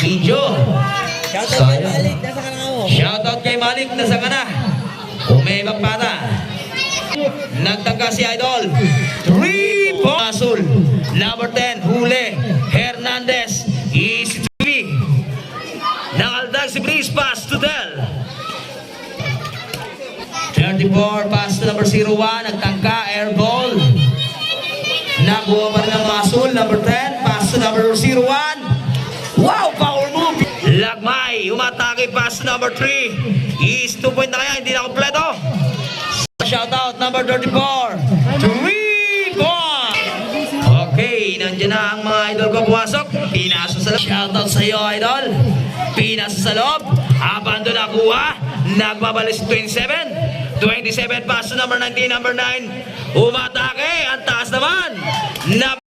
Video. Shoutout kay Malik, nasa ka na? Umebang pata. Nagtangka si Idol. 3 Asul. Number 10, Hule. Hernandez. Easy to be. Nakaldag si Breeze, pass to Del. 34, pass to number 01. Nagtangka, air ball. Nakuha pa rin ang Masul. Number 10, pass to number 01. Wow, power move. Lagmay, umatake, pass to number 3. Is 2 point na kaya, hindi na kompleto. Shoutout, number 34. 3 point. Okay, nandiyan na ang mga idol ko pumasok. Pinasa sa loob. Shoutout sa iyo, idol. Pinasa sa loob. Abando na kuha. Nagbabalis 27. 27, pass to number 19, number 9. Umatake, ang taas naman.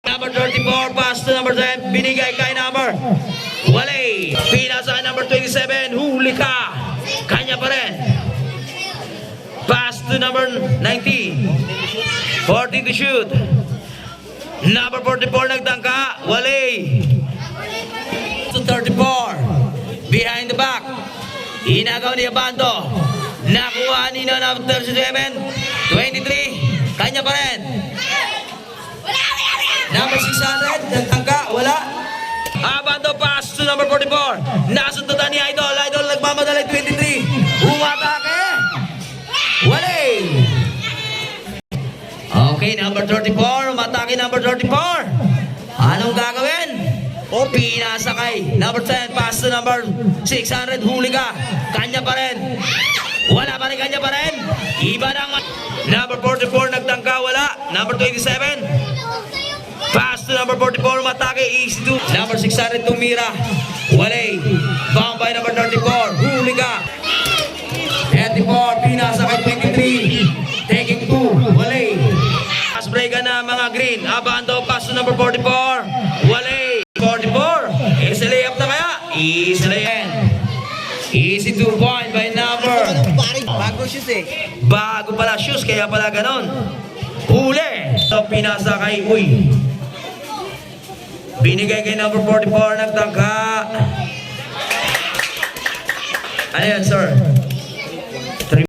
Number 34, pass to number 10. Binigay kay number. Wale. Pinasa number 27. Huli ka. Kanya pa rin. Pass to number 19. 40 to shoot. Number 44 nagtangka. Wale. To 34. Behind the back. Inagaw ni Abando. Nakuha ni number 37. 23. Kanya pa rin. Number 600. Nagtangka. Wala. Abando pass to number 44. Nasundutan ni Idol. Idol nagmamadali 23. Umatake. Wale. Okay, number 34. Umatake number 34. Anong gagawin? Pinasa kay number 10. Pass to number 600. Huli ka. Kanya pa rin. Wala pa rin. Kanya pa rin. Iba ng number 44. Nagtangka. Wala. Number 27. Pass to number 44. Umatake. Easy to number 600. Tumira. Wale. Bound by number 34. Huli ka. 34, pinasa kay 23. Taking 2, Wale. Pass break na mga green. Abando, pass to number 44. Wale. 44. Easy layup na kaya? Easy layup. Easy 2 point by number. Bago shoes eh. Bago pala shoes, kaya pala ganon. Huli. So, pinasa kay Uy. Binigay kay number 44. Nagtangka. Ano yan, sir?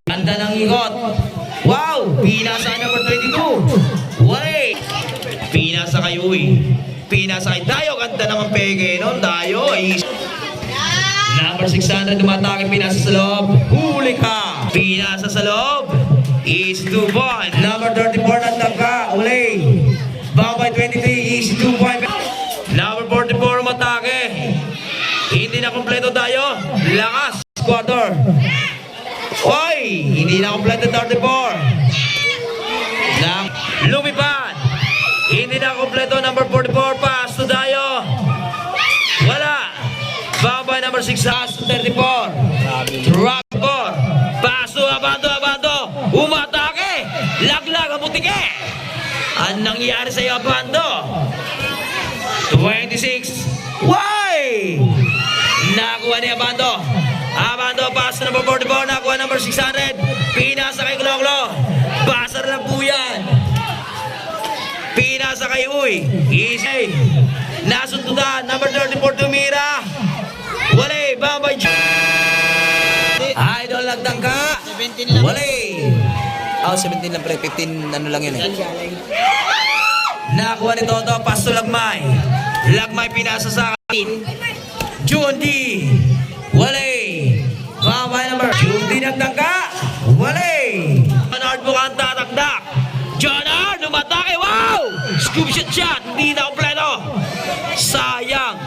Ganda ng ikot. Wow! Pinasa number 22. Wale! Pinasa kay Uy. Pinasa kay Dayo. Ganda naman pege nun. Dayo. Number 600. Dumatake. Pinasa sa loob. Huli ka. Pinasa sa loob. Is 2 point. Number 34. Nagtangka. Wale. Babay 23. Is 2 point. Number 44. Dumatake. Hindi na kompleto Dayo. Lakas. Quarter. Oy! Hindi na kompleto 34. Lumipad. Hindi na kompleto number 44. Pass to Dayo. Wala. Babay number 6. Pass to 34. Drop 4. Pass to Abando. Abando. Umatake. Laglag ang butike. Anong nangyari sa iyo, Abando? 26. Why? Nakuha ni Abando. Abando, pass number 44, nakuha number 600. Pinasa kay Gloglo. Pasar lang po yan. Pinasa kay Uy. Easy. Nasundutan, number 34, Tumira. Wale, Bambay. Idol nagtangka. 17 lang. Wale. 17 lang pre, 15 ano lang yun eh. Nakuha ni Toto, pass to Lagmay. Lagmay pinasa sa akin. Jundi. Wale. Bambay number. Jundi nagtangka. Wale. John Hart mukhang tatakdak. John Hart, umatake. Wow! Scoop shot. Hindi na kompleto. Sayang.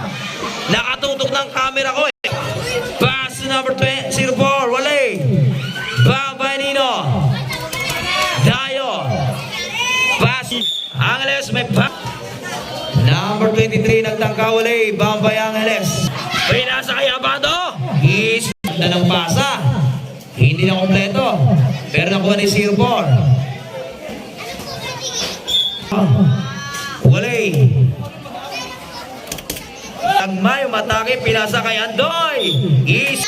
Nakatutok ng camera ko eh. Pass to number 04. Wale. Bambay Nino. Dayo. Pass. Angeles may pass. Number 23 nagtangka. Wale. Bambay Angeles. Pinasa kay Abando. Is na ng pasa. Hindi na kompleto. Pero nakuha ni 04. Wale. Lagmay, umatake, pinasa kay Andoy. Is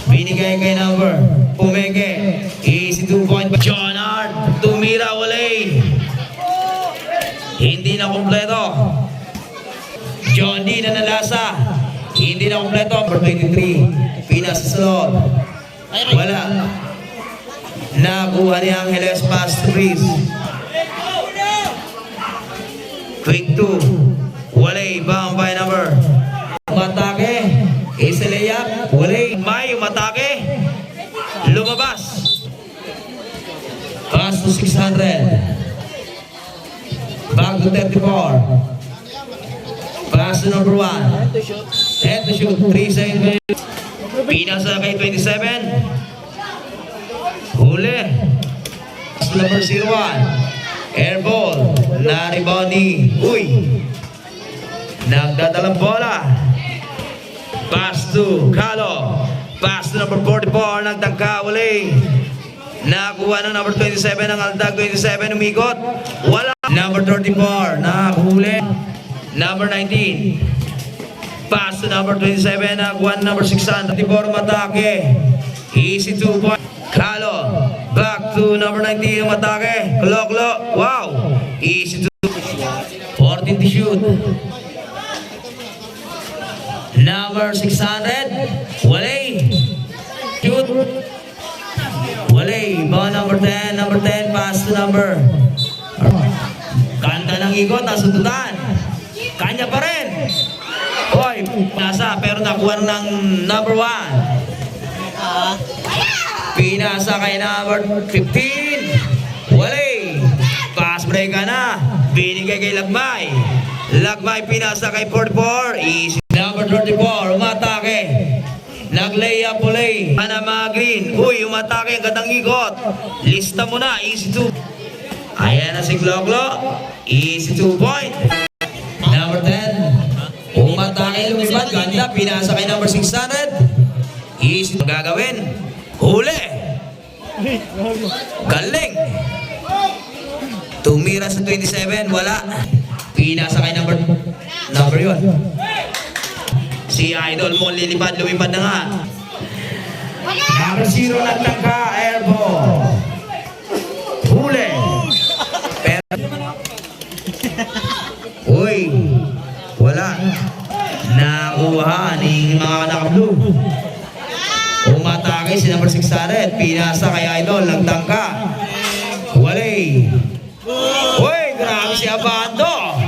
binigay kay number. Pumeke. Easy 2 point. John Hart. Tumira, Wale. Hindi na kompleto. John D na nalasa. Hindi na kompleto. Number 23. Pinas sa sunod. Wala. Nakuha ni Angeles pass to Chris. Quick 2. Walay. Bound by number. Umatake. Isa layup. Walay. May umatake. Lumabas. Pass to 600. Back to 34. Pass to number 1. Head to shoot. 3 seconds. Pinasa kay 27. Huli. Pass to number 01. Air ball. Na-rebound ni Uy. Nagdadalang bola. Pass to Calo. Pass to number 44. Nagtangka. Uli. Nakuha ng number 27 ng Aldag 27, umikot. Wala. Number 34, nakahuli. Number 19. Pass to number 27, nakuha ng number 600. 34, matake. Easy 2 point. Kalo. Back to number 19, matake. Klo. Wow. Easy 2. 14 to shoot. Number 600. Walay. Shoot. Walay, ball number 10, pass to number. Kanta ng ikot, nasundutan. Kanya pa rin. Hoy, nasa, pero nakuha ng number 1. Pinasa kay number 15. Walay, pass break ka na. Binigay kay Lagmay. Lagmay, pinasa kay 44. Easy. Number 34, umatake. Nag-layup ulay. Panama Green. Uy, umatake ang gandang ikot. Lista mo na. Easy 2. Ayan na si Gloglo. Easy 2 point. Number 10. Umatake, lumipad. Ganda. Pinasa kay number 600. Easy 2. Gagawin. Huli. Galing. Tumira sa 27. Wala. Pinasa kay number yun. Si Idol mo lilipad, lumipad na nga. Number 0 nagtangka, airball. Huli. Uy, wala. Nakuha ni mga naka-blue. Umatake si number 600. Pinasa kay Idol, nagtangka. Walay. Uy, grabe si Abando.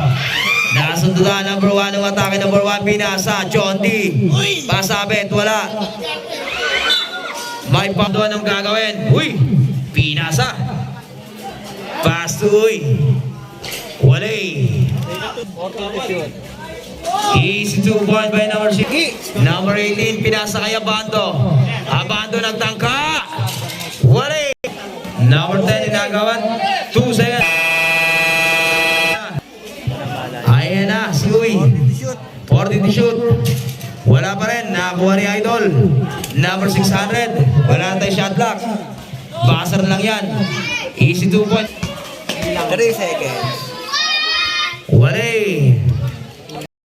Nasundutan number 1, umatake number 1, pinasa, Chonti. Pasabit, wala. May pamduan ng gagawin. Uy, pinasa. Pass to Uy. Walay. Easy 2 point by number 6. Number 18, pinasa kay Abando. Abando nagtangka. Walay. Number 10, inagawan. 2 seconds. Ayan na, si Uy. 40 to shoot. Wala pa rin, nakakuha ni Idol. Number 600. Wala na tayo shot block. Basar lang yan. Easy 2 point. 3 seconds.